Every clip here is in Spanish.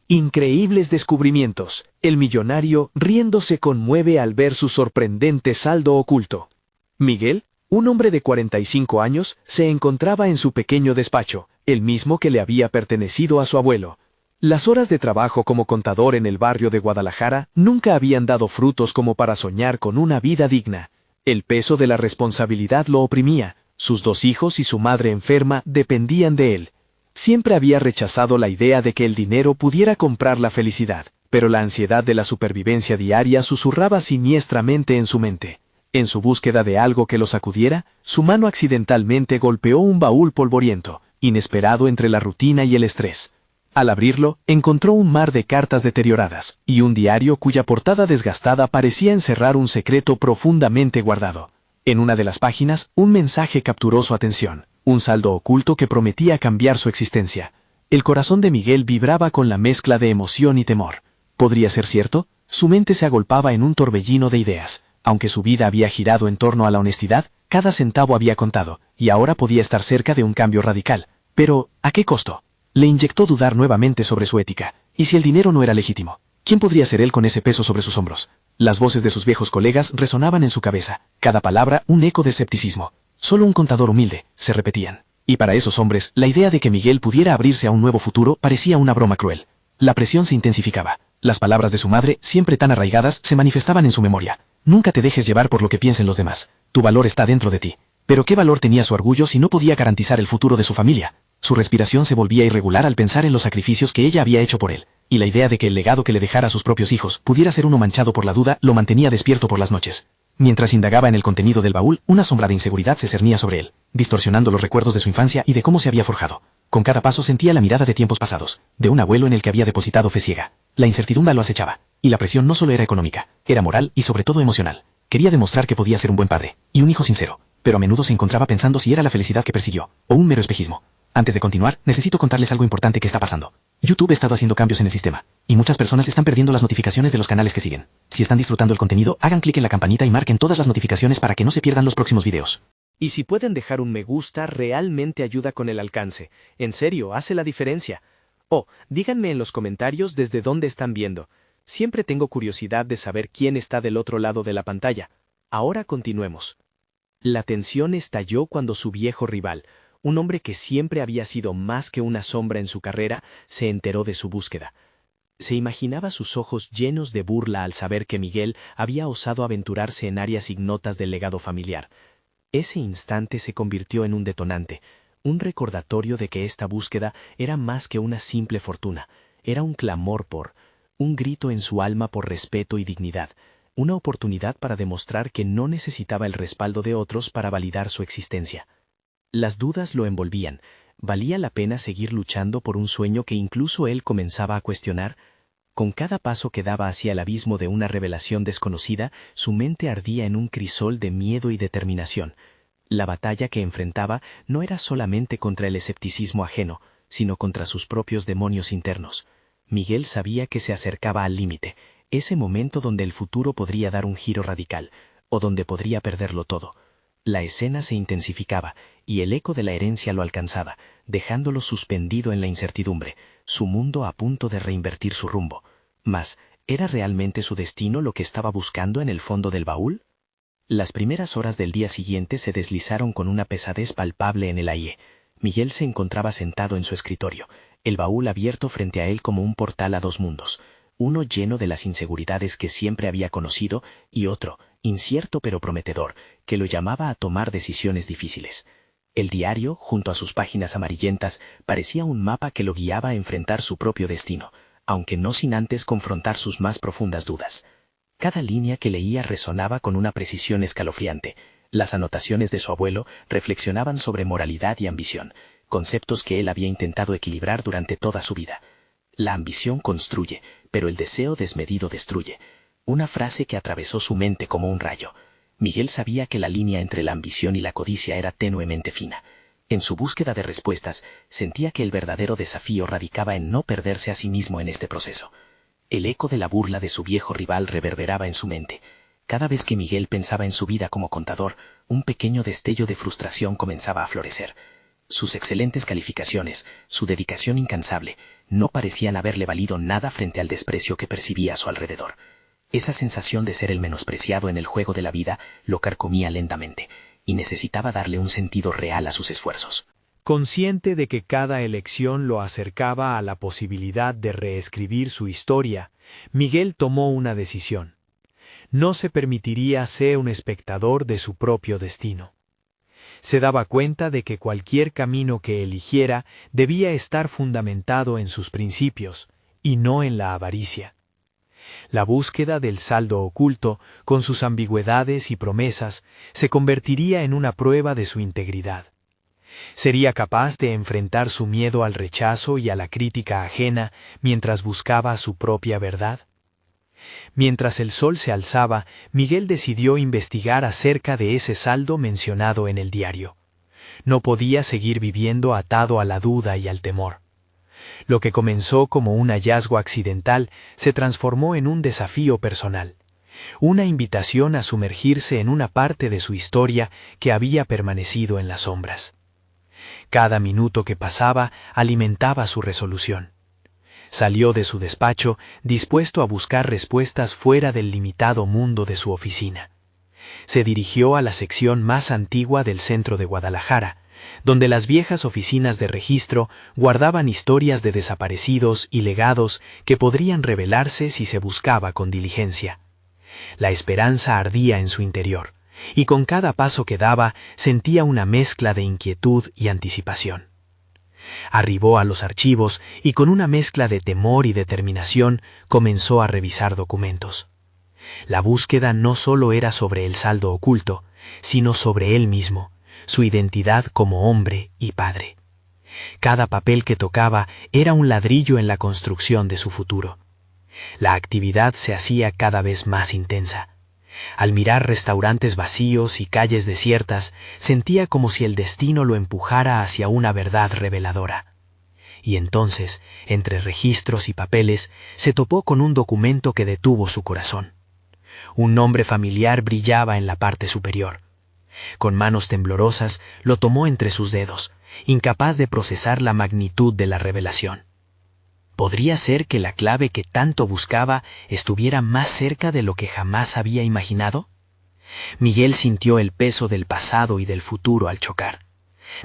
Increíbles descubrimientos. El millonario riendo se conmueve al ver su sorprendente saldo oculto. Miguel, un hombre de 45 años, se encontraba en su pequeño despacho, el mismo que le había pertenecido a su abuelo. Las horas de trabajo como contador en el barrio de Guadalajara nunca habían dado frutos como para soñar con una vida digna. El peso de la responsabilidad lo oprimía, sus 2 hijos y su madre enferma dependían de él. Siempre había rechazado la idea de que el dinero pudiera comprar la felicidad, pero la ansiedad de la supervivencia diaria susurraba siniestramente en su mente. En su búsqueda de algo que lo sacudiera, su mano accidentalmente golpeó un baúl polvoriento, inesperado entre la rutina y el estrés. Al abrirlo, encontró un mar de cartas deterioradas, y un diario cuya portada desgastada parecía encerrar un secreto profundamente guardado. En una de las páginas, un mensaje capturó su atención, un saldo oculto que prometía cambiar su existencia. El corazón de Miguel vibraba con la mezcla de emoción y temor. ¿Podría ser cierto? Su mente se agolpaba en un torbellino de ideas. Aunque su vida había girado en torno a la honestidad, cada centavo había contado, y ahora podía estar cerca de un cambio radical. Pero, ¿a qué costo? Le inyectó dudar nuevamente sobre su ética. ¿Y si el dinero no era legítimo? ¿Quién podría ser él con ese peso sobre sus hombros? Las voces de sus viejos colegas resonaban en su cabeza, cada palabra un eco de escepticismo. Solo un contador humilde, se repetían. Y para esos hombres, la idea de que Miguel pudiera abrirse a un nuevo futuro parecía una broma cruel. La presión se intensificaba. Las palabras de su madre, siempre tan arraigadas, se manifestaban en su memoria. Nunca te dejes llevar por lo que piensen los demás. Tu valor está dentro de ti. Pero ¿qué valor tenía su orgullo si no podía garantizar el futuro de su familia? Su respiración se volvía irregular al pensar en los sacrificios que ella había hecho por él. Y la idea de que el legado que le dejara a sus propios hijos pudiera ser uno manchado por la duda lo mantenía despierto por las noches. Mientras indagaba en el contenido del baúl, una sombra de inseguridad se cernía sobre él, distorsionando los recuerdos de su infancia y de cómo se había forjado. Con cada paso sentía la mirada de tiempos pasados, de un abuelo en el que había depositado fe ciega. La incertidumbre lo acechaba, y la presión no solo era económica, era moral y sobre todo emocional. Quería demostrar que podía ser un buen padre, y un hijo sincero, pero a menudo se encontraba pensando si era la felicidad que persiguió, o un mero espejismo. Antes de continuar, necesito contarles algo importante que está pasando. YouTube ha estado haciendo cambios en el sistema, y muchas personas están perdiendo las notificaciones de los canales que siguen. Si están disfrutando el contenido, hagan clic en la campanita y marquen todas las notificaciones para que no se pierdan los próximos videos. Y si pueden dejar un me gusta, realmente ayuda con el alcance. En serio, hace la diferencia. Oh, díganme en los comentarios desde dónde están viendo. Siempre tengo curiosidad de saber quién está del otro lado de la pantalla. Ahora continuemos. La tensión estalló cuando su viejo rival, un hombre que siempre había sido más que una sombra en su carrera, se enteró de su búsqueda. Se imaginaba sus ojos llenos de burla al saber que Miguel había osado aventurarse en áreas ignotas del legado familiar. Ese instante se convirtió en un detonante, un recordatorio de que esta búsqueda era más que una simple fortuna, era un clamor un grito en su alma por respeto y dignidad, una oportunidad para demostrar que no necesitaba el respaldo de otros para validar su existencia. Las dudas lo envolvían. ¿Valía la pena seguir luchando por un sueño que incluso él comenzaba a cuestionar? Con cada paso que daba hacia el abismo de una revelación desconocida, su mente ardía en un crisol de miedo y determinación. La batalla que enfrentaba no era solamente contra el escepticismo ajeno, sino contra sus propios demonios internos. Miguel sabía que se acercaba al límite, ese momento donde el futuro podría dar un giro radical, o donde podría perderlo todo. La escena se intensificaba, y el eco de la herencia lo alcanzaba, dejándolo suspendido en la incertidumbre, su mundo a punto de reinvertir su rumbo. Mas, ¿era realmente su destino lo que estaba buscando en el fondo del baúl? Las primeras horas del día siguiente se deslizaron con una pesadez palpable en el aire. Miguel se encontraba sentado en su escritorio, el baúl abierto frente a él como un portal a dos mundos, uno lleno de las inseguridades que siempre había conocido y otro, incierto pero prometedor, que lo llamaba a tomar decisiones difíciles. El diario, junto a sus páginas amarillentas, parecía un mapa que lo guiaba a enfrentar su propio destino, aunque no sin antes confrontar sus más profundas dudas. Cada línea que leía resonaba con una precisión escalofriante. Las anotaciones de su abuelo reflexionaban sobre moralidad y ambición, conceptos que él había intentado equilibrar durante toda su vida. La ambición construye, pero el deseo desmedido destruye. Una frase que atravesó su mente como un rayo. Miguel sabía que la línea entre la ambición y la codicia era tenuemente fina. En su búsqueda de respuestas, sentía que el verdadero desafío radicaba en no perderse a sí mismo en este proceso. El eco de la burla de su viejo rival reverberaba en su mente. Cada vez que Miguel pensaba en su vida como contador, un pequeño destello de frustración comenzaba a florecer. Sus excelentes calificaciones, su dedicación incansable, no parecían haberle valido nada frente al desprecio que percibía a su alrededor. Esa sensación de ser el menospreciado en el juego de la vida lo carcomía lentamente, y necesitaba darle un sentido real a sus esfuerzos. Consciente de que cada elección lo acercaba a la posibilidad de reescribir su historia, Miguel tomó una decisión. No se permitiría ser un espectador de su propio destino. Se daba cuenta de que cualquier camino que eligiera debía estar fundamentado en sus principios, y no en la avaricia. La búsqueda del saldo oculto, con sus ambigüedades y promesas, se convertiría en una prueba de su integridad. ¿Sería capaz de enfrentar su miedo al rechazo y a la crítica ajena mientras buscaba su propia verdad? Mientras el sol se alzaba, Miguel decidió investigar acerca de ese saldo mencionado en el diario. No podía seguir viviendo atado a la duda y al temor. Lo que comenzó como un hallazgo accidental se transformó en un desafío personal, una invitación a sumergirse en una parte de su historia que había permanecido en las sombras. Cada minuto que pasaba alimentaba su resolución. Salió de su despacho dispuesto a buscar respuestas fuera del limitado mundo de su oficina. Se dirigió a la sección más antigua del centro de Guadalajara, donde las viejas oficinas de registro guardaban historias de desaparecidos y legados que podrían revelarse si se buscaba con diligencia. La esperanza ardía en su interior, y con cada paso que daba sentía una mezcla de inquietud y anticipación. Arribó a los archivos y con una mezcla de temor y determinación comenzó a revisar documentos. La búsqueda no solo era sobre el saldo oculto, sino sobre él mismo, su identidad como hombre y padre. Cada papel que tocaba era un ladrillo en la construcción de su futuro. La actividad se hacía cada vez más intensa. Al mirar restaurantes vacíos y calles desiertas, sentía como si el destino lo empujara hacia una verdad reveladora. Y entonces, entre registros y papeles, se topó con un documento que detuvo su corazón. Un nombre familiar brillaba en la parte superior. Con manos temblorosas, lo tomó entre sus dedos, incapaz de procesar la magnitud de la revelación. ¿Podría ser que la clave que tanto buscaba estuviera más cerca de lo que jamás había imaginado? Miguel sintió el peso del pasado y del futuro al chocar.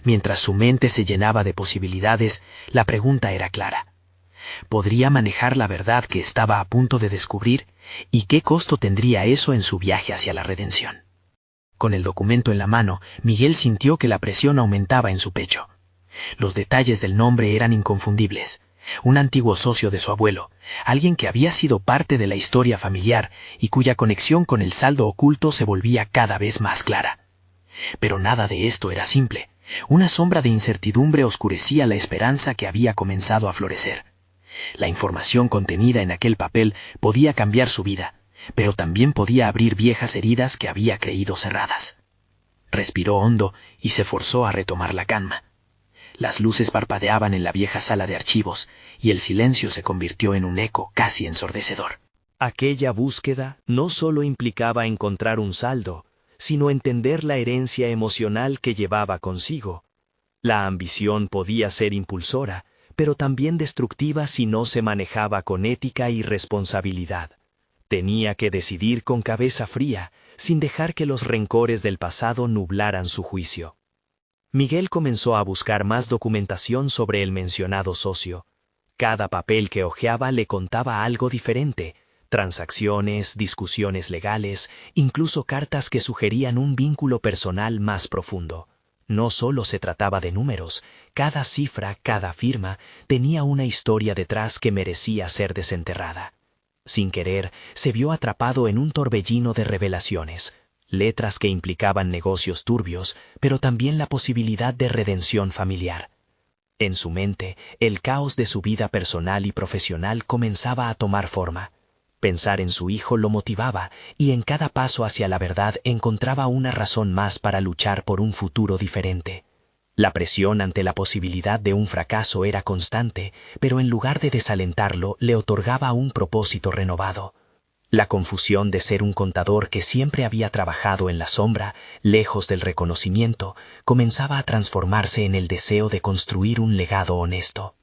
Mientras su mente se llenaba de posibilidades, la pregunta era clara. ¿Podría manejar la verdad que estaba a punto de descubrir? ¿Y qué costo tendría eso en su viaje hacia la redención? Con el documento en la mano, Miguel sintió que la presión aumentaba en su pecho. Los detalles del nombre eran inconfundibles. Un antiguo socio de su abuelo, alguien que había sido parte de la historia familiar y cuya conexión con el saldo oculto se volvía cada vez más clara. Pero nada de esto era simple. Una sombra de incertidumbre oscurecía la esperanza que había comenzado a florecer. La información contenida en aquel papel podía cambiar su vida, pero también podía abrir viejas heridas que había creído cerradas. Respiró hondo y se forzó a retomar la calma. Las luces parpadeaban en la vieja sala de archivos y el silencio se convirtió en un eco casi ensordecedor. Aquella búsqueda no solo implicaba encontrar un saldo, sino entender la herencia emocional que llevaba consigo. La ambición podía ser impulsora, pero también destructiva si no se manejaba con ética y responsabilidad. Tenía que decidir con cabeza fría, sin dejar que los rencores del pasado nublaran su juicio. Miguel comenzó a buscar más documentación sobre el mencionado socio. Cada papel que hojeaba le contaba algo diferente: transacciones, discusiones legales, incluso cartas que sugerían un vínculo personal más profundo. No solo se trataba de números, cada cifra, cada firma, tenía una historia detrás que merecía ser desenterrada. Sin querer, se vio atrapado en un torbellino de revelaciones. Letras que implicaban negocios turbios, pero también la posibilidad de redención familiar. En su mente, el caos de su vida personal y profesional comenzaba a tomar forma. Pensar en su hijo lo motivaba, y en cada paso hacia la verdad encontraba una razón más para luchar por un futuro diferente. La presión ante la posibilidad de un fracaso era constante, pero en lugar de desalentarlo, le otorgaba un propósito renovado. La confusión de ser un contador que siempre había trabajado en la sombra, lejos del reconocimiento, comenzaba a transformarse en el deseo de construir un legado honesto.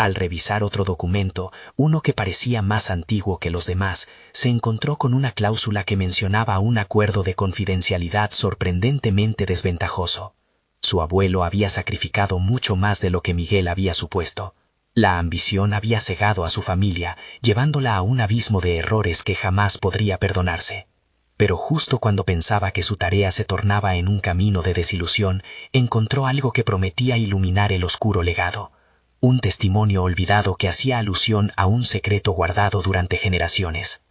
Al revisar otro documento, uno que parecía más antiguo que los demás, se encontró con una cláusula que mencionaba un acuerdo de confidencialidad sorprendentemente desventajoso. Su abuelo había sacrificado mucho más de lo que Miguel había supuesto. La ambición había cegado a su familia, llevándola a un abismo de errores que jamás podría perdonarse. Pero justo cuando pensaba que su tarea se tornaba en un camino de desilusión, encontró algo que prometía iluminar el oscuro legado. Un testimonio olvidado que hacía alusión a un secreto guardado durante generaciones.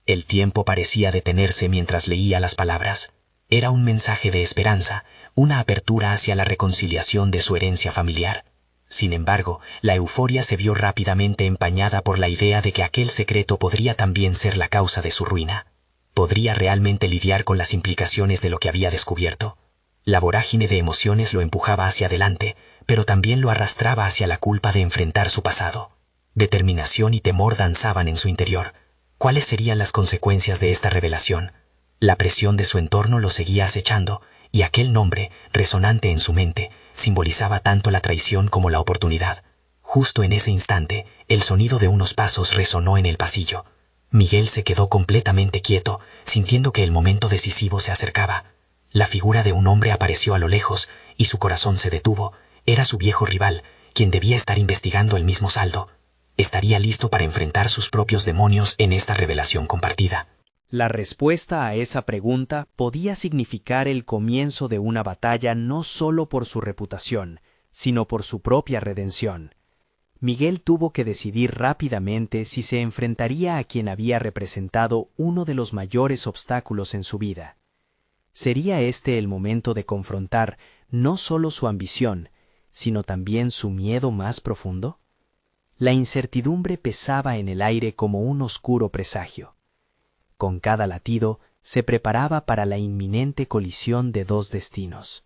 El tiempo parecía detenerse mientras leía las palabras. Era un mensaje de esperanza, una apertura hacia la reconciliación de su herencia familiar. Sin embargo, la euforia se vio rápidamente empañada por la idea de que aquel secreto podría también ser la causa de su ruina. ¿Podría realmente lidiar con las implicaciones de lo que había descubierto? La vorágine de emociones lo empujaba hacia adelante, pero también lo arrastraba hacia la culpa de enfrentar su pasado. Determinación y temor danzaban en su interior. ¿Cuáles serían las consecuencias de esta revelación? La presión de su entorno lo seguía acechando, y aquel nombre, resonante en su mente, simbolizaba tanto la traición como la oportunidad. Justo en ese instante, el sonido de unos pasos resonó en el pasillo. Miguel se quedó completamente quieto, sintiendo que el momento decisivo se acercaba. La figura de un hombre apareció a lo lejos, y su corazón se detuvo. Era su viejo rival, quien debía estar investigando el mismo saldo. Estaría listo para enfrentar sus propios demonios en esta revelación compartida. La respuesta a esa pregunta podía significar el comienzo de una batalla no solo por su reputación, sino por su propia redención. Miguel tuvo que decidir rápidamente si se enfrentaría a quien había representado uno de los mayores obstáculos en su vida. ¿Sería este el momento de confrontar no solo su ambición, sino también su miedo más profundo? La incertidumbre pesaba en el aire como un oscuro presagio. Con cada latido se preparaba para la inminente colisión de dos destinos.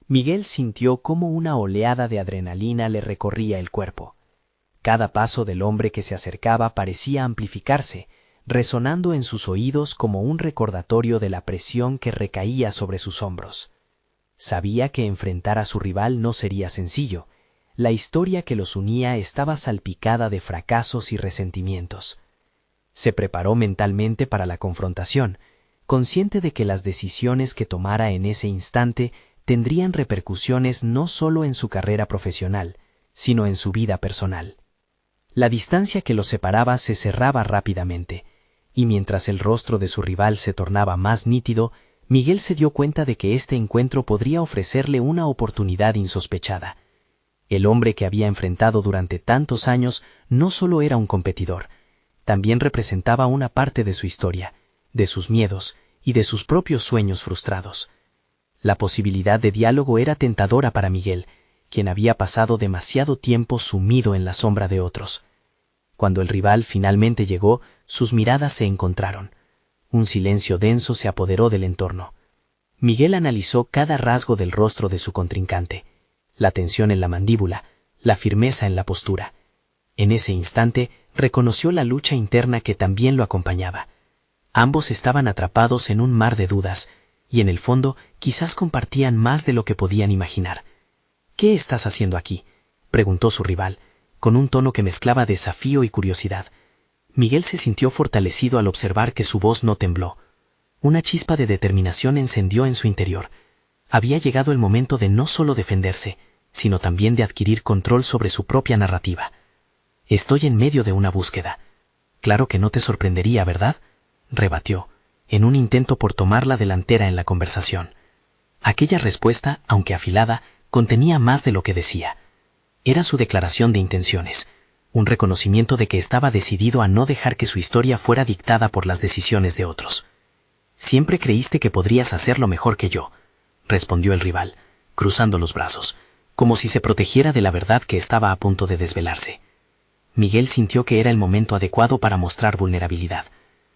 Miguel sintió cómo una oleada de adrenalina le recorría el cuerpo. Cada paso del hombre que se acercaba parecía amplificarse, resonando en sus oídos como un recordatorio de la presión que recaía sobre sus hombros. Sabía que enfrentar a su rival no sería sencillo. La historia que los unía estaba salpicada de fracasos y resentimientos. Se preparó mentalmente para la confrontación, consciente de que las decisiones que tomara en ese instante tendrían repercusiones no solo en su carrera profesional, sino en su vida personal. La distancia que los separaba se cerraba rápidamente, y mientras el rostro de su rival se tornaba más nítido, Miguel se dio cuenta de que este encuentro podría ofrecerle una oportunidad insospechada. El hombre que había enfrentado durante tantos años no solo era un competidor, también representaba una parte de su historia, de sus miedos y de sus propios sueños frustrados. La posibilidad de diálogo era tentadora para Miguel, quien había pasado demasiado tiempo sumido en la sombra de otros. Cuando el rival finalmente llegó, sus miradas se encontraron. Un silencio denso se apoderó del entorno. Miguel analizó cada rasgo del rostro de su contrincante, la tensión en la mandíbula, la firmeza en la postura. En ese instante reconoció la lucha interna que también lo acompañaba. Ambos estaban atrapados en un mar de dudas, y en el fondo quizás compartían más de lo que podían imaginar. «¿Qué estás haciendo aquí?», preguntó su rival, con un tono que mezclaba desafío y curiosidad. Miguel se sintió fortalecido al observar que su voz no tembló. Una chispa de determinación encendió en su interior. Había llegado el momento de no solo defenderse, sino también de adquirir control sobre su propia narrativa. «Estoy en medio de una búsqueda». «Claro que no te sorprendería, ¿verdad?», rebatió, en un intento por tomar la delantera en la conversación. Aquella respuesta, aunque afilada, contenía más de lo que decía. Era su declaración de intenciones, un reconocimiento de que estaba decidido a no dejar que su historia fuera dictada por las decisiones de otros. «Siempre creíste que podrías hacerlo mejor que yo», respondió el rival, cruzando los brazos, como si se protegiera de la verdad que estaba a punto de desvelarse. Miguel sintió que era el momento adecuado para mostrar vulnerabilidad,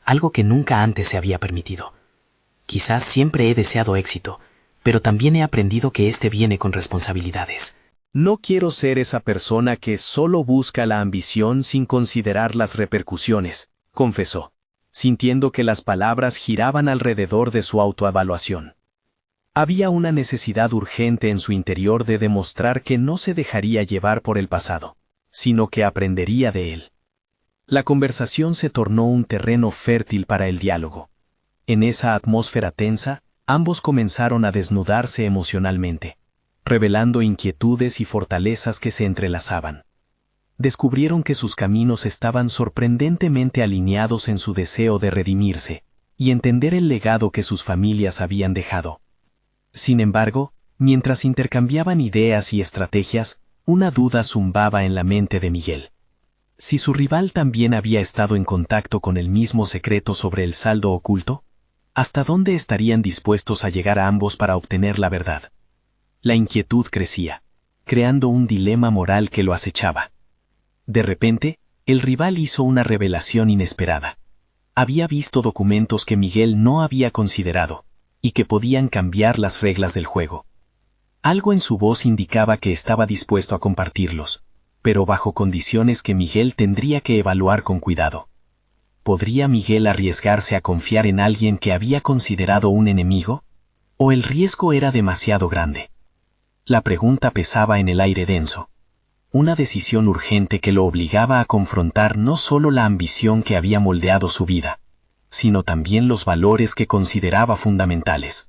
algo que nunca antes se había permitido. «Quizás siempre he deseado éxito, pero también he aprendido que este viene con responsabilidades». «No quiero ser esa persona que solo busca la ambición sin considerar las repercusiones», confesó, sintiendo que las palabras giraban alrededor de su autoevaluación. Había una necesidad urgente en su interior de demostrar que no se dejaría llevar por el pasado. sino que aprendería de él. La conversación se tornó un terreno fértil para el diálogo. En esa atmósfera tensa, ambos comenzaron a desnudarse emocionalmente, revelando inquietudes y fortalezas que se entrelazaban. Descubrieron que sus caminos estaban sorprendentemente alineados en su deseo de redimirse y entender el legado que sus familias habían dejado. Sin embargo, mientras intercambiaban ideas y estrategias, una duda zumbaba en la mente de Miguel. Si su rival también había estado en contacto con el mismo secreto sobre el saldo oculto, ¿hasta dónde estarían dispuestos a llegar a ambos para obtener la verdad? La inquietud crecía, creando un dilema moral que lo acechaba. De repente, el rival hizo una revelación inesperada. Había visto documentos que Miguel no había considerado, y que podían cambiar las reglas del juego. Algo en su voz indicaba que estaba dispuesto a compartirlos, pero bajo condiciones que Miguel tendría que evaluar con cuidado. ¿Podría Miguel arriesgarse a confiar en alguien que había considerado un enemigo? ¿O el riesgo era demasiado grande? La pregunta pesaba en el aire denso. Una decisión urgente que lo obligaba a confrontar no solo la ambición que había moldeado su vida, sino también los valores que consideraba fundamentales.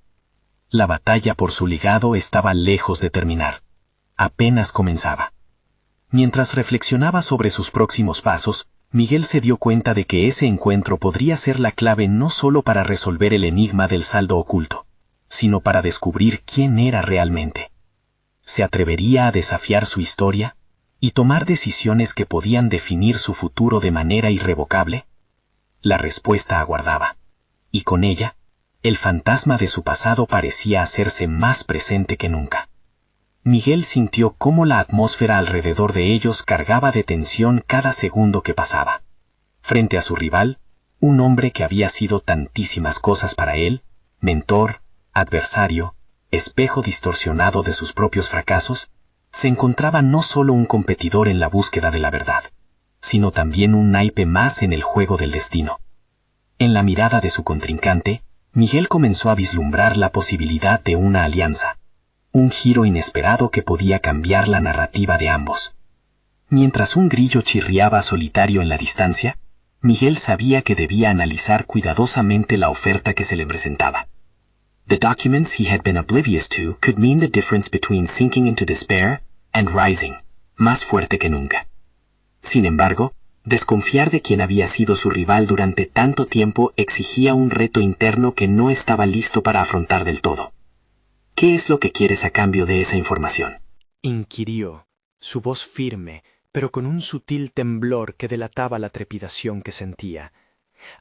La batalla por su legado estaba lejos de terminar. Apenas comenzaba. Mientras reflexionaba sobre sus próximos pasos, Miguel se dio cuenta de que ese encuentro podría ser la clave no solo para resolver el enigma del saldo oculto, sino para descubrir quién era realmente. ¿Se atrevería a desafiar su historia y tomar decisiones que podían definir su futuro de manera irrevocable? La respuesta aguardaba, y con ella, el fantasma de su pasado parecía hacerse más presente que nunca. Miguel sintió cómo la atmósfera alrededor de ellos cargaba de tensión cada segundo que pasaba. Frente a su rival, un hombre que había sido tantísimas cosas para él, mentor, adversario, espejo distorsionado de sus propios fracasos, se encontraba no solo un competidor en la búsqueda de la verdad, sino también un naipe más en el juego del destino. En la mirada de su contrincante, Miguel comenzó a vislumbrar la posibilidad de una alianza, un giro inesperado que podía cambiar la narrativa de ambos. Mientras un grillo chirriaba solitario en la distancia, Miguel sabía que debía analizar cuidadosamente la oferta que se le presentaba. The documents he had been oblivious to could mean the difference between sinking into despair and rising, más fuerte que nunca. Sin embargo, desconfiar de quien había sido su rival durante tanto tiempo exigía un reto interno que no estaba listo para afrontar del todo. ¿Qué es lo que quieres a cambio de esa información?, inquirió, su voz firme, pero con un sutil temblor que delataba la trepidación que sentía.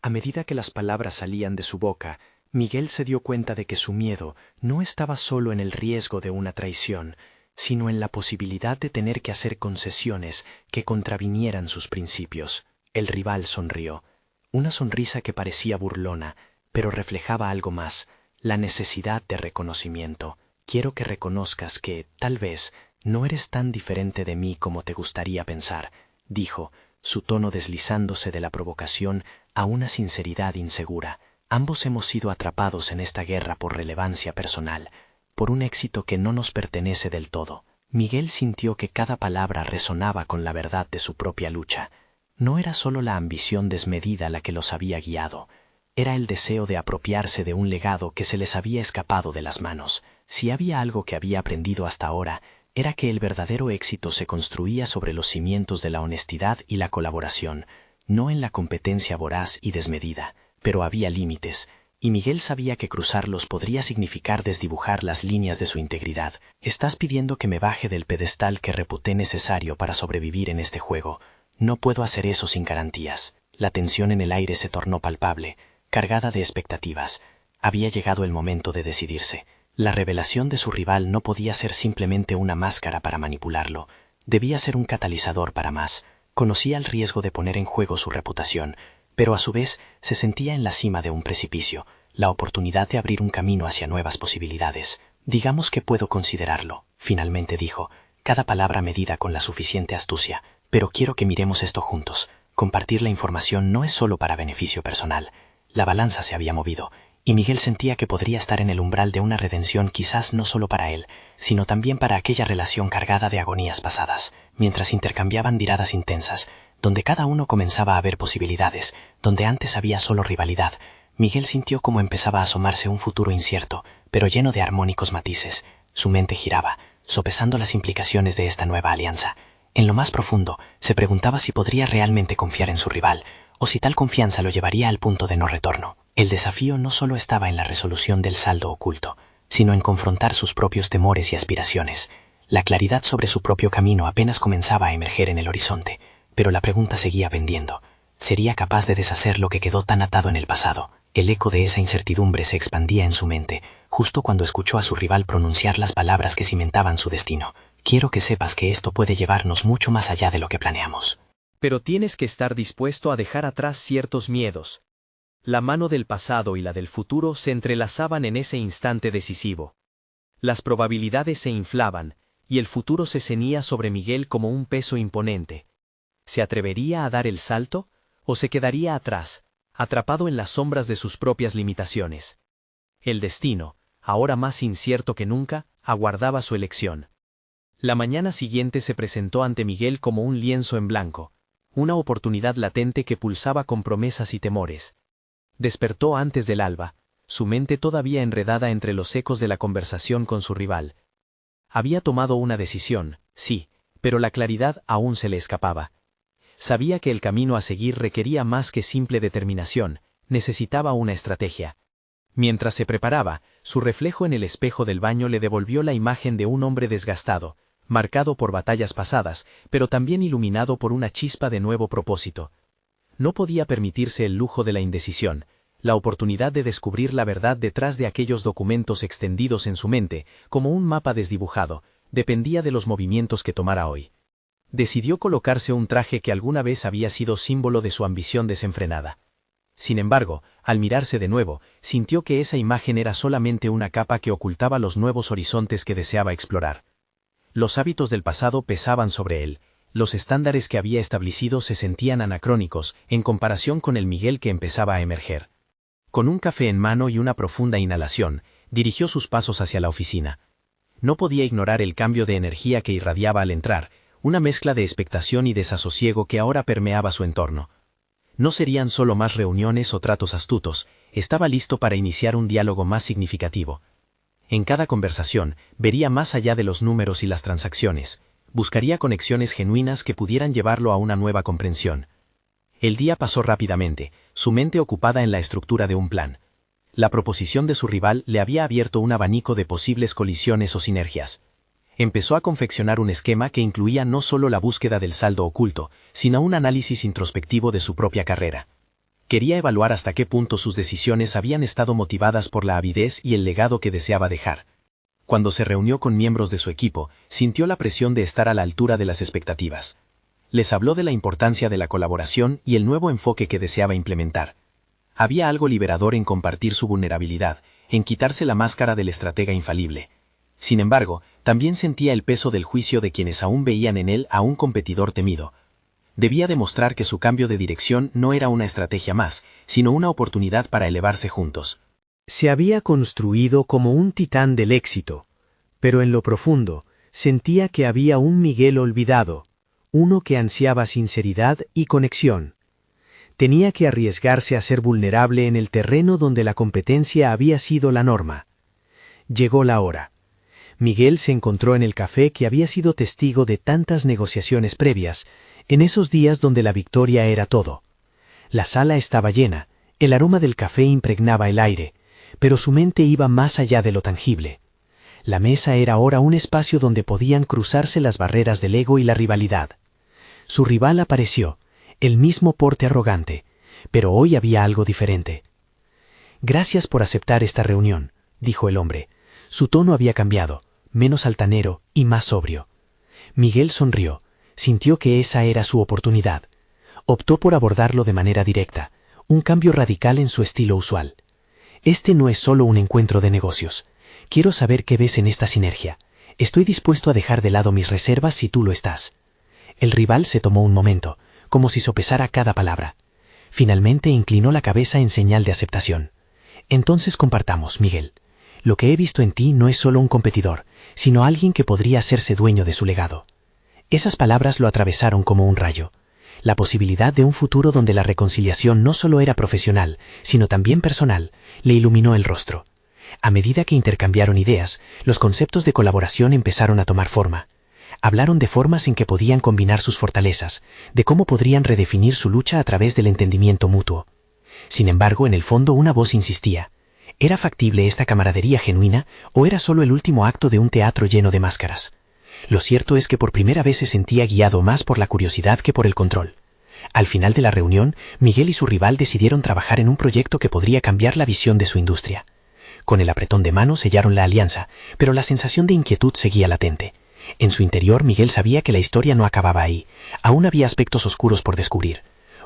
A medida que las palabras salían de su boca, Miguel se dio cuenta de que su miedo no estaba solo en el riesgo de una traición, sino en la posibilidad de tener que hacer concesiones que contravinieran sus principios. El rival sonrió, una sonrisa que parecía burlona, pero reflejaba algo más, la necesidad de reconocimiento. Quiero que reconozcas que, tal vez, no eres tan diferente de mí como te gustaría pensar, dijo, su tono deslizándose de la provocación a una sinceridad insegura. Ambos hemos sido atrapados en esta guerra por relevancia personal, por un éxito que no nos pertenece del todo. Miguel sintió que cada palabra resonaba con la verdad de su propia lucha. No era solo la ambición desmedida la que los había guiado, era el deseo de apropiarse de un legado que se les había escapado de las manos. Si había algo que había aprendido hasta ahora, era que el verdadero éxito se construía sobre los cimientos de la honestidad y la colaboración, no en la competencia voraz y desmedida. Pero había límites, y Miguel sabía que cruzarlos podría significar desdibujar las líneas de su integridad. Estás pidiendo que me baje del pedestal que reputé necesario para sobrevivir en este juego. No puedo hacer eso sin garantías. La tensión en el aire se tornó palpable, cargada de expectativas. Había llegado el momento de decidirse. La revelación de su rival no podía ser simplemente una máscara para manipularlo. Debía ser un catalizador para más. Conocía el riesgo de poner en juego su reputación, pero a su vez se sentía en la cima de un precipicio, la oportunidad de abrir un camino hacia nuevas posibilidades. Digamos que puedo considerarlo, finalmente dijo, cada palabra medida con la suficiente astucia, pero quiero que miremos esto juntos. Compartir la información no es solo para beneficio personal. La balanza se había movido, y Miguel sentía que podría estar en el umbral de una redención quizás no solo para él, sino también para aquella relación cargada de agonías pasadas. mientras intercambiaban miradas intensas, donde cada uno comenzaba a ver posibilidades, donde antes había solo rivalidad. Miguel sintió cómo empezaba a asomarse un futuro incierto, pero lleno de armónicos matices. Su mente giraba, sopesando las implicaciones de esta nueva alianza. En lo más profundo, se preguntaba si podría realmente confiar en su rival, o si tal confianza lo llevaría al punto de no retorno. El desafío no solo estaba en la resolución del saldo oculto, sino en confrontar sus propios temores y aspiraciones. La claridad sobre su propio camino apenas comenzaba a emerger en el horizonte, pero la pregunta seguía pendiendo. ¿Sería capaz de deshacer lo que quedó tan atado en el pasado? El eco de esa incertidumbre se expandía en su mente, justo cuando escuchó a su rival pronunciar las palabras que cimentaban su destino. Quiero que sepas que esto puede llevarnos mucho más allá de lo que planeamos. Pero tienes que estar dispuesto a dejar atrás ciertos miedos. La mano del pasado y la del futuro se entrelazaban en ese instante decisivo. Las probabilidades se inflaban, y el futuro se ceñía sobre Miguel como un peso imponente. ¿Se atrevería a dar el salto, o se quedaría atrás, atrapado en las sombras de sus propias limitaciones? El destino, ahora más incierto que nunca, aguardaba su elección. La mañana siguiente se presentó ante Miguel como un lienzo en blanco, una oportunidad latente que pulsaba con promesas y temores. Despertó antes del alba, su mente todavía enredada entre los ecos de la conversación con su rival. Había tomado una decisión, sí, pero la claridad aún se le escapaba. Sabía que el camino a seguir requería más que simple determinación, necesitaba una estrategia. Mientras se preparaba, su reflejo en el espejo del baño le devolvió la imagen de un hombre desgastado, marcado por batallas pasadas, pero también iluminado por una chispa de nuevo propósito. No podía permitirse el lujo de la indecisión, la oportunidad de descubrir la verdad detrás de aquellos documentos extendidos en su mente, como un mapa desdibujado, dependía de los movimientos que tomara hoy. Decidió colocarse un traje que alguna vez había sido símbolo de su ambición desenfrenada. Sin embargo, al mirarse de nuevo, sintió que esa imagen era solamente una capa que ocultaba los nuevos horizontes que deseaba explorar. Los hábitos del pasado pesaban sobre él, los estándares que había establecido se sentían anacrónicos en comparación con el Miguel que empezaba a emerger. Con un café en mano y una profunda inhalación, dirigió sus pasos hacia la oficina. No podía ignorar el cambio de energía que irradiaba al entrar, una mezcla de expectación y desasosiego que ahora permeaba su entorno. No serían solo más reuniones o tratos astutos, estaba listo para iniciar un diálogo más significativo. En cada conversación, vería más allá de los números y las transacciones, buscaría conexiones genuinas que pudieran llevarlo a una nueva comprensión. El día pasó rápidamente, su mente ocupada en la estructura de un plan. La proposición de su rival le había abierto un abanico de posibles colisiones o sinergias. Empezó a confeccionar un esquema que incluía no solo la búsqueda del saldo oculto, sino un análisis introspectivo de su propia carrera. Quería evaluar hasta qué punto sus decisiones habían estado motivadas por la avidez y el legado que deseaba dejar. Cuando se reunió con miembros de su equipo, sintió la presión de estar a la altura de las expectativas. Les habló de la importancia de la colaboración y el nuevo enfoque que deseaba implementar. Había algo liberador en compartir su vulnerabilidad, en quitarse la máscara del estratega infalible. Sin embargo, también sentía el peso del juicio de quienes aún veían en él a un competidor temido. Debía demostrar que su cambio de dirección no era una estrategia más, sino una oportunidad para elevarse juntos. Se había construido como un titán del éxito, pero en lo profundo sentía que había un Miguel olvidado, uno que ansiaba sinceridad y conexión. Tenía que arriesgarse a ser vulnerable en el terreno donde la competencia había sido la norma. Llegó la hora. Miguel se encontró en el café que había sido testigo de tantas negociaciones previas, en esos días donde la victoria era todo. La sala estaba llena, el aroma del café impregnaba el aire, pero su mente iba más allá de lo tangible. La mesa era ahora un espacio donde podían cruzarse las barreras del ego y la rivalidad. Su rival apareció, el mismo porte arrogante, pero hoy había algo diferente. «Gracias por aceptar esta reunión», dijo el hombre. Su tono había cambiado, menos altanero y más sobrio. Miguel sonrió, sintió que esa era su oportunidad. Optó por abordarlo de manera directa, un cambio radical en su estilo usual. «Este no es solo un encuentro de negocios. Quiero saber qué ves en esta sinergia. Estoy dispuesto a dejar de lado mis reservas si tú lo estás». El rival se tomó un momento, como si sopesara cada palabra. Finalmente inclinó la cabeza en señal de aceptación. «Entonces compartamos, Miguel. Lo que he visto en ti no es solo un competidor, sino alguien que podría hacerse dueño de su legado». Esas palabras lo atravesaron como un rayo. La posibilidad de un futuro donde la reconciliación no solo era profesional, sino también personal, le iluminó el rostro. A medida que intercambiaron ideas, los conceptos de colaboración empezaron a tomar forma. Hablaron de formas en que podían combinar sus fortalezas, de cómo podrían redefinir su lucha a través del entendimiento mutuo. Sin embargo, en el fondo una voz insistía. ¿Era factible esta camaradería genuina o era solo el último acto de un teatro lleno de máscaras? Lo cierto es que por primera vez se sentía guiado más por la curiosidad que por el control. Al final de la reunión, Miguel y su rival decidieron trabajar en un proyecto que podría cambiar la visión de su industria. Con el apretón de manos sellaron la alianza, pero la sensación de inquietud seguía latente. En su interior, Miguel sabía que la historia no acababa ahí. Aún había aspectos oscuros por descubrir.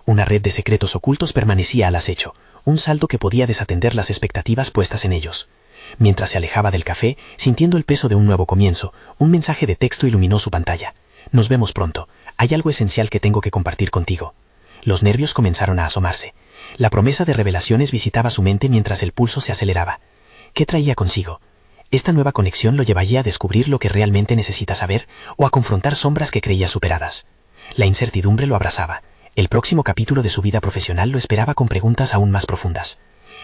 Una red de secretos ocultos permanecía al acecho, un saldo que podía desatender las expectativas puestas en ellos. Mientras se alejaba del café, sintiendo el peso de un nuevo comienzo, un mensaje de texto iluminó su pantalla. Nos vemos pronto. Hay algo esencial que tengo que compartir contigo. Los nervios comenzaron a asomarse. La promesa de revelaciones visitaba su mente mientras el pulso se aceleraba. ¿Qué traía consigo? ¿Esta nueva conexión lo llevaría a descubrir lo que realmente necesita saber o a confrontar sombras que creía superadas? La incertidumbre lo abrazaba. El próximo capítulo de su vida profesional lo esperaba con preguntas aún más profundas.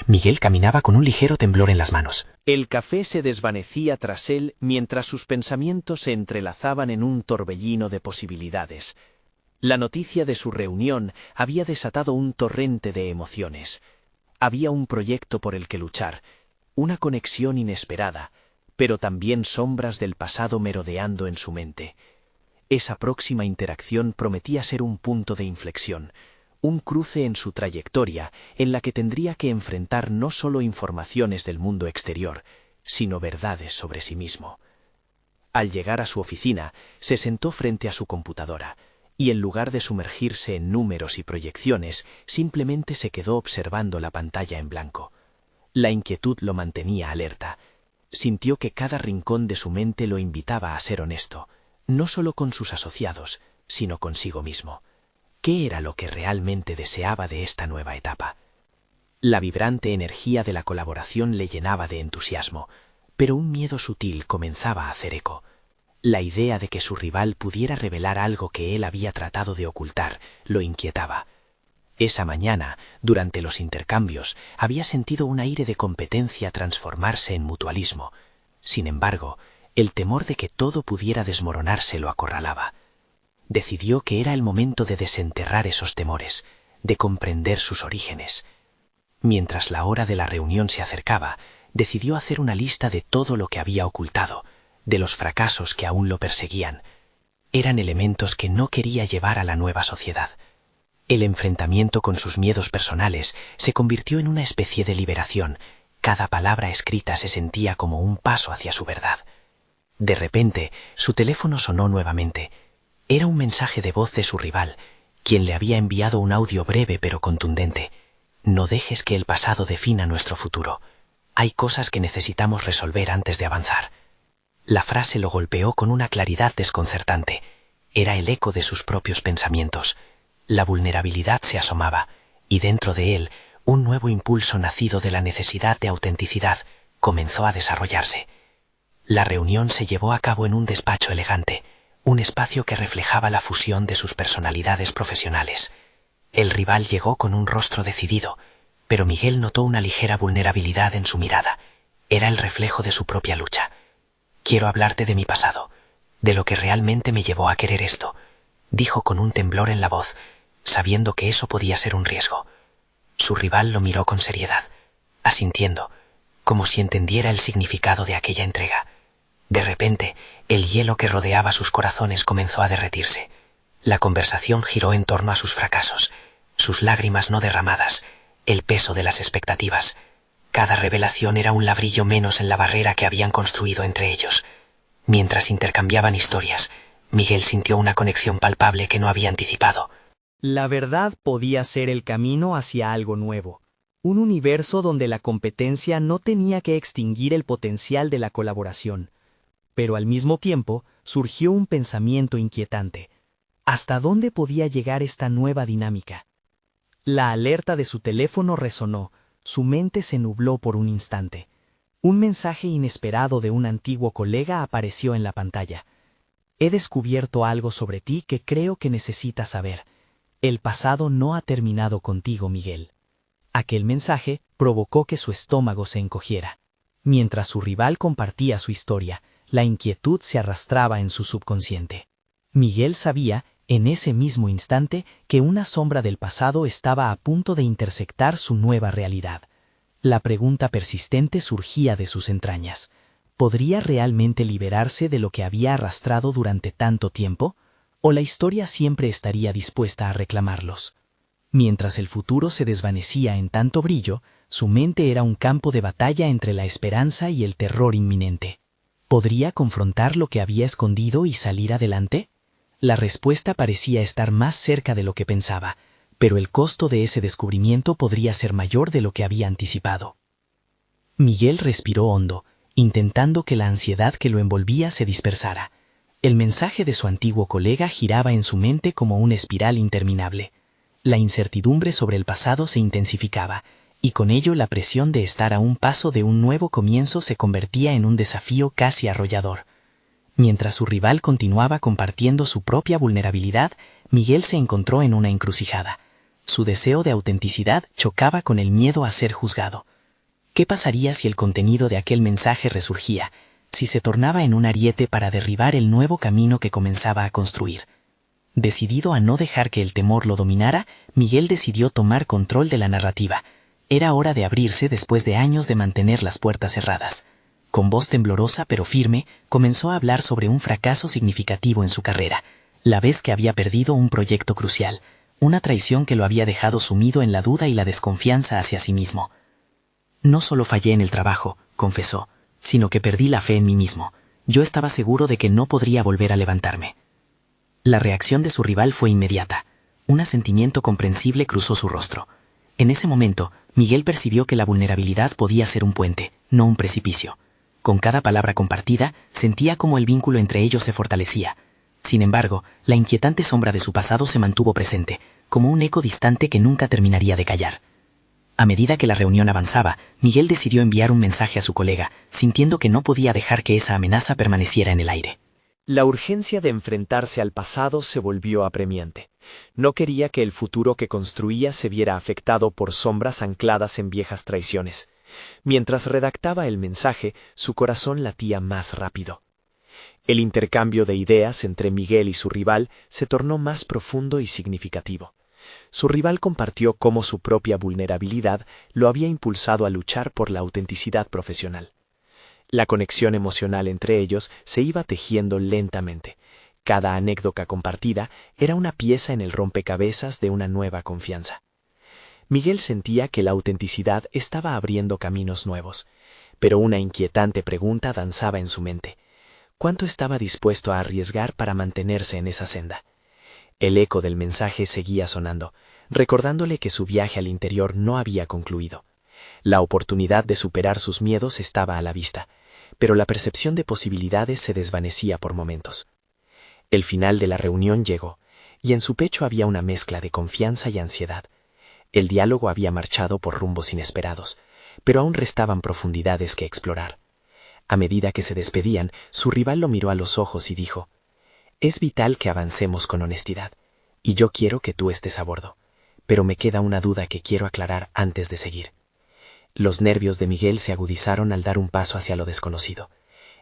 Miguel caminaba con un ligero temblor en las manos. El café se desvanecía tras él mientras sus pensamientos se entrelazaban en un torbellino de posibilidades. La noticia de su reunión había desatado un torrente de emociones. Había un proyecto por el que luchar, una conexión inesperada, pero también sombras del pasado merodeando en su mente. Esa próxima interacción prometía ser un punto de inflexión, un cruce en su trayectoria en la que tendría que enfrentar no solo informaciones del mundo exterior, sino verdades sobre sí mismo. Al llegar a su oficina, se sentó frente a su computadora, y en lugar de sumergirse en números y proyecciones, simplemente se quedó observando la pantalla en blanco. La inquietud lo mantenía alerta. Sintió que cada rincón de su mente lo invitaba a ser honesto, no solo con sus asociados, sino consigo mismo. ¿Qué era lo que realmente deseaba de esta nueva etapa? La vibrante energía de la colaboración le llenaba de entusiasmo, pero un miedo sutil comenzaba a hacer eco. La idea de que su rival pudiera revelar algo que él había tratado de ocultar lo inquietaba. Esa mañana, durante los intercambios, había sentido un aire de competencia transformarse en mutualismo. Sin embargo, el temor de que todo pudiera desmoronarse lo acorralaba. Decidió que era el momento de desenterrar esos temores, de comprender sus orígenes. Mientras la hora de la reunión se acercaba, decidió hacer una lista de todo lo que había ocultado, de los fracasos que aún lo perseguían. Eran elementos que no quería llevar a la nueva sociedad. El enfrentamiento con sus miedos personales se convirtió en una especie de liberación. Cada palabra escrita se sentía como un paso hacia su verdad. De repente, su teléfono sonó nuevamente. Era un mensaje de voz de su rival, quien le había enviado un audio breve pero contundente. No dejes que el pasado defina nuestro futuro. Hay cosas que necesitamos resolver antes de avanzar. La frase lo golpeó con una claridad desconcertante. Era el eco de sus propios pensamientos. La vulnerabilidad se asomaba, y dentro de él, un nuevo impulso nacido de la necesidad de autenticidad comenzó a desarrollarse. La reunión se llevó a cabo en un despacho elegante, un espacio que reflejaba la fusión de sus personalidades profesionales. El rival llegó con un rostro decidido, pero Miguel notó una ligera vulnerabilidad en su mirada. Era el reflejo de su propia lucha. «Quiero hablarte de mi pasado, de lo que realmente me llevó a querer esto», dijo con un temblor en la voz, sabiendo que eso podía ser un riesgo. Su rival lo miró con seriedad, asintiendo, como si entendiera el significado de aquella entrega. De repente, el hielo que rodeaba sus corazones comenzó a derretirse. La conversación giró en torno a sus fracasos, sus lágrimas no derramadas, el peso de las expectativas. Cada revelación era un ladrillo menos en la barrera que habían construido entre ellos. Mientras intercambiaban historias, Miguel sintió una conexión palpable que no había anticipado. La verdad podía ser el camino hacia algo nuevo, un universo donde la competencia no tenía que extinguir el potencial de la colaboración. Pero al mismo tiempo surgió un pensamiento inquietante. ¿Hasta dónde podía llegar esta nueva dinámica? La alerta de su teléfono resonó, su mente se nubló por un instante. Un mensaje inesperado de un antiguo colega apareció en la pantalla. He descubierto algo sobre ti que creo que necesitas saber. El pasado no ha terminado contigo, Miguel. Aquel mensaje provocó que su estómago se encogiera. Mientras su rival compartía su historia, la inquietud se arrastraba en su subconsciente. Miguel sabía, en ese mismo instante, que una sombra del pasado estaba a punto de intersectar su nueva realidad. La pregunta persistente surgía de sus entrañas. ¿Podría realmente liberarse de lo que había arrastrado durante tanto tiempo? ¿O la historia siempre estaría dispuesta a reclamarlos? Mientras el futuro se desvanecía en tanto brillo, su mente era un campo de batalla entre la esperanza y el terror inminente. ¿Podría confrontar lo que había escondido y salir adelante? La respuesta parecía estar más cerca de lo que pensaba, pero el costo de ese descubrimiento podría ser mayor de lo que había anticipado. Miguel respiró hondo, intentando que la ansiedad que lo envolvía se dispersara. El mensaje de su antiguo colega giraba en su mente como una espiral interminable. La incertidumbre sobre el pasado se intensificaba, y con ello la presión de estar a un paso de un nuevo comienzo se convertía en un desafío casi arrollador. Mientras su rival continuaba compartiendo su propia vulnerabilidad, Miguel se encontró en una encrucijada. Su deseo de autenticidad chocaba con el miedo a ser juzgado. ¿Qué pasaría si el contenido de aquel mensaje resurgía, si se tornaba en un ariete para derribar el nuevo camino que comenzaba a construir? Decidido a no dejar que el temor lo dominara, Miguel decidió tomar control de la narrativa. Era hora de abrirse después de años de mantener las puertas cerradas. Con voz temblorosa pero firme, comenzó a hablar sobre un fracaso significativo en su carrera, la vez que había perdido un proyecto crucial, una traición que lo había dejado sumido en la duda y la desconfianza hacia sí mismo. No solo fallé en el trabajo, confesó, sino que perdí la fe en mí mismo. Yo estaba seguro de que no podría volver a levantarme. La reacción de su rival fue inmediata. Un asentimiento comprensible cruzó su rostro. En ese momento, Miguel percibió que la vulnerabilidad podía ser un puente, no un precipicio. Con cada palabra compartida, sentía como el vínculo entre ellos se fortalecía. Sin embargo, la inquietante sombra de su pasado se mantuvo presente, como un eco distante que nunca terminaría de callar. A medida que la reunión avanzaba, Miguel decidió enviar un mensaje a su colega, sintiendo que no podía dejar que esa amenaza permaneciera en el aire. La urgencia de enfrentarse al pasado se volvió apremiante. No quería que el futuro que construía se viera afectado por sombras ancladas en viejas traiciones. Mientras redactaba el mensaje, su corazón latía más rápido. El intercambio de ideas entre Miguel y su rival se tornó más profundo y significativo. Su rival compartió cómo su propia vulnerabilidad lo había impulsado a luchar por la autenticidad profesional. La conexión emocional entre ellos se iba tejiendo lentamente. Cada anécdota compartida era una pieza en el rompecabezas de una nueva confianza. Miguel sentía que la autenticidad estaba abriendo caminos nuevos, pero una inquietante pregunta danzaba en su mente. ¿Cuánto estaba dispuesto a arriesgar para mantenerse en esa senda? El eco del mensaje seguía sonando, recordándole que su viaje al interior no había concluido. La oportunidad de superar sus miedos estaba a la vista, pero la percepción de posibilidades se desvanecía por momentos. El final de la reunión llegó, y en su pecho había una mezcla de confianza y ansiedad. El diálogo había marchado por rumbos inesperados, pero aún restaban profundidades que explorar. A medida que se despedían, su rival lo miró a los ojos y dijo: «Es vital que avancemos con honestidad, y yo quiero que tú estés a bordo, pero me queda una duda que quiero aclarar antes de seguir». Los nervios de Miguel se agudizaron al dar un paso hacia lo desconocido.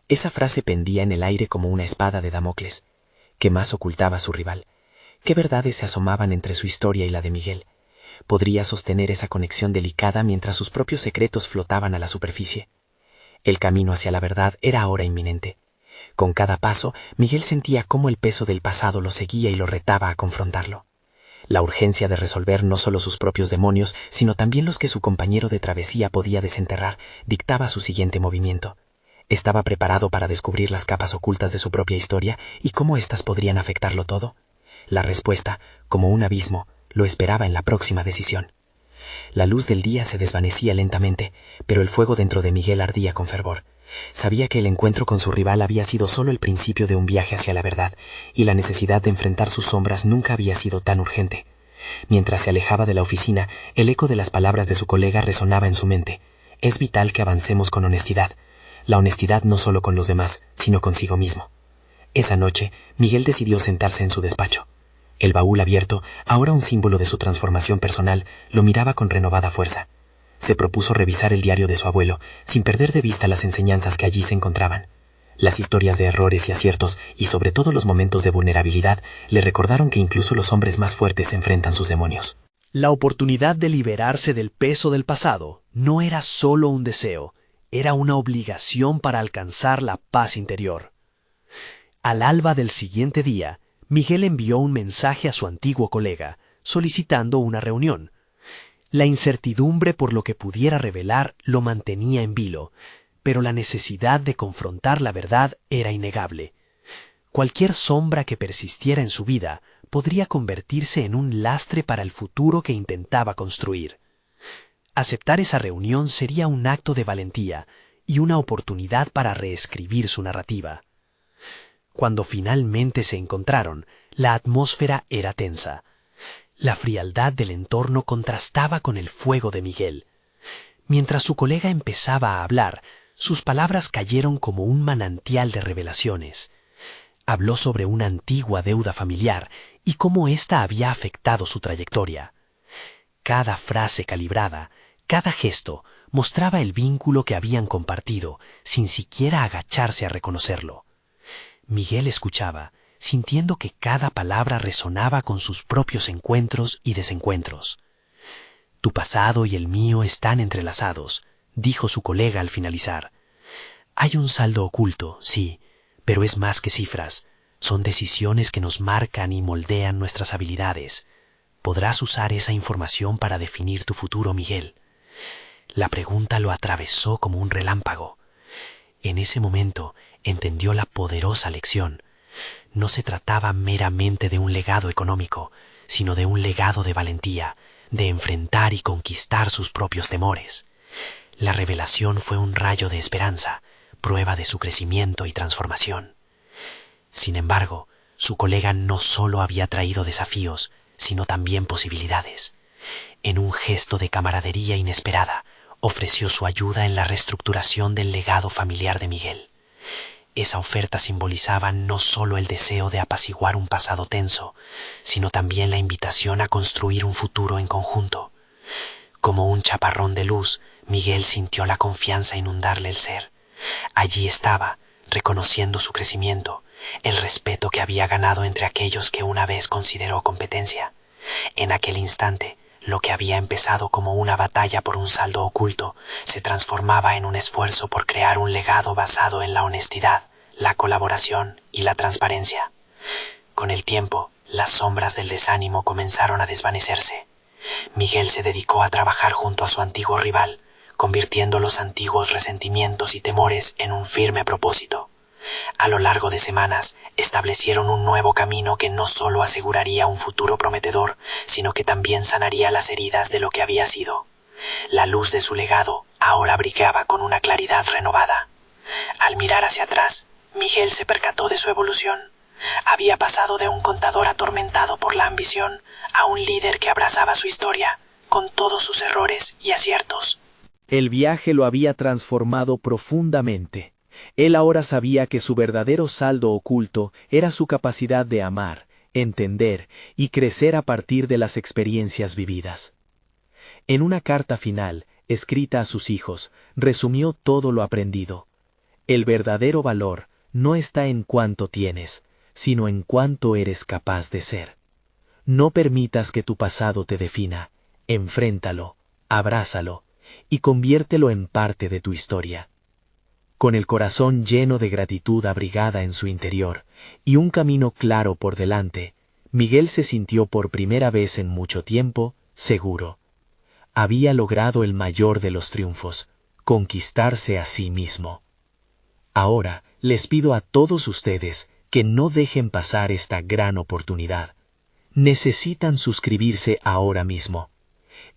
Esa frase pendía en el aire como una espada de Damocles. ¿Qué más ocultaba su rival? ¿Qué verdades se asomaban entre su historia y la de Miguel? ¿Podría sostener esa conexión delicada mientras sus propios secretos flotaban a la superficie? El camino hacia la verdad era ahora inminente. Con cada paso, Miguel sentía cómo el peso del pasado lo seguía y lo retaba a confrontarlo. La urgencia de resolver no solo sus propios demonios, sino también los que su compañero de travesía podía desenterrar, dictaba su siguiente movimiento. ¿Estaba preparado para descubrir las capas ocultas de su propia historia y cómo éstas podrían afectarlo todo? La respuesta, como un abismo, lo esperaba en la próxima decisión. La luz del día se desvanecía lentamente, pero el fuego dentro de Miguel ardía con fervor. Sabía que el encuentro con su rival había sido solo el principio de un viaje hacia la verdad, y la necesidad de enfrentar sus sombras nunca había sido tan urgente. Mientras se alejaba de la oficina, el eco de las palabras de su colega resonaba en su mente. Es vital que avancemos con honestidad. La honestidad no solo con los demás, sino consigo mismo. Esa noche, Miguel decidió sentarse en su despacho. El baúl abierto, ahora un símbolo de su transformación personal, lo miraba con renovada fuerza. Se propuso revisar el diario de su abuelo, sin perder de vista las enseñanzas que allí se encontraban. Las historias de errores y aciertos, y sobre todo los momentos de vulnerabilidad, le recordaron que incluso los hombres más fuertes enfrentan sus demonios. La oportunidad de liberarse del peso del pasado no era solo un deseo, era una obligación para alcanzar la paz interior. Al alba del siguiente día, Miguel envió un mensaje a su antiguo colega, solicitando una reunión. La incertidumbre por lo que pudiera revelar lo mantenía en vilo, pero la necesidad de confrontar la verdad era innegable. Cualquier sombra que persistiera en su vida podría convertirse en un lastre para el futuro que intentaba construir. Aceptar esa reunión sería un acto de valentía y una oportunidad para reescribir su narrativa. Cuando finalmente se encontraron, la atmósfera era tensa. La frialdad del entorno contrastaba con el fuego de Miguel. Mientras su colega empezaba a hablar, sus palabras cayeron como un manantial de revelaciones. Habló sobre una antigua deuda familiar y cómo ésta había afectado su trayectoria. Cada frase calibrada, cada gesto, mostraba el vínculo que habían compartido, sin siquiera agacharse a reconocerlo. Miguel escuchaba, sintiendo que cada palabra resonaba con sus propios encuentros y desencuentros. «Tu pasado y el mío están entrelazados», dijo su colega al finalizar. «Hay un saldo oculto, sí, pero es más que cifras. Son decisiones que nos marcan y moldean nuestras habilidades. Podrás usar esa información para definir tu futuro, Miguel». La pregunta lo atravesó como un relámpago. En ese momento entendió la poderosa lección. No se trataba meramente de un legado económico, sino de un legado de valentía, de enfrentar y conquistar sus propios temores. La revelación fue un rayo de esperanza, prueba de su crecimiento y transformación. Sin embargo, su colega no solo había traído desafíos, sino también posibilidades. En un gesto de camaradería inesperada, ofreció su ayuda en la reestructuración del legado familiar de Miguel. Esa oferta simbolizaba no solo el deseo de apaciguar un pasado tenso, sino también la invitación a construir un futuro en conjunto. Como un chaparrón de luz, Miguel sintió la confianza inundarle el ser. Allí estaba, reconociendo su crecimiento, el respeto que había ganado entre aquellos que una vez consideró competencia. En aquel instante, lo que había empezado como una batalla por un saldo oculto se transformaba en un esfuerzo por crear un legado basado en la honestidad, la colaboración y la transparencia. Con el tiempo, las sombras del desánimo comenzaron a desvanecerse. Miguel se dedicó a trabajar junto a su antiguo rival, convirtiendo los antiguos resentimientos y temores en un firme propósito. A lo largo de semanas, establecieron un nuevo camino que no solo aseguraría un futuro prometedor, sino que también sanaría las heridas de lo que había sido. La luz de su legado ahora brillaba con una claridad renovada. Al mirar hacia atrás, Miguel se percató de su evolución. Había pasado de un contador atormentado por la ambición a un líder que abrazaba su historia, con todos sus errores y aciertos. El viaje lo había transformado profundamente. Él ahora sabía que su verdadero saldo oculto era su capacidad de amar, entender y crecer a partir de las experiencias vividas. En una carta final, escrita a sus hijos, resumió todo lo aprendido. El verdadero valor no está en cuánto tienes, sino en cuánto eres capaz de ser. No permitas que tu pasado te defina, enfréntalo, abrázalo y conviértelo en parte de tu historia. Con el corazón lleno de gratitud abrigada en su interior y un camino claro por delante, Miguel se sintió por primera vez en mucho tiempo seguro. Había logrado el mayor de los triunfos, conquistarse a sí mismo. Ahora les pido a todos ustedes que no dejen pasar esta gran oportunidad. Necesitan suscribirse ahora mismo.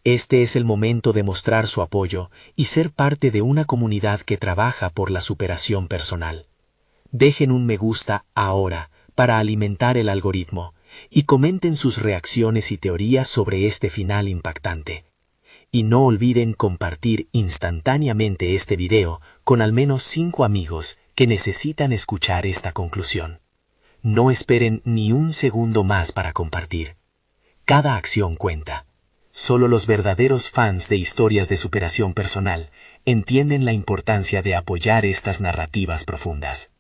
Este es el momento de mostrar su apoyo y ser parte de una comunidad que trabaja por la superación personal. Dejen un me gusta ahora para alimentar el algoritmo y comenten sus reacciones y teorías sobre este final impactante. Y no olviden compartir instantáneamente este video con al menos 5 amigos que necesitan escuchar esta conclusión. no esperen ni un segundo más para compartir. Cada acción cuenta. Solo los verdaderos fans de historias de superación personal entienden la importancia de apoyar estas narrativas profundas.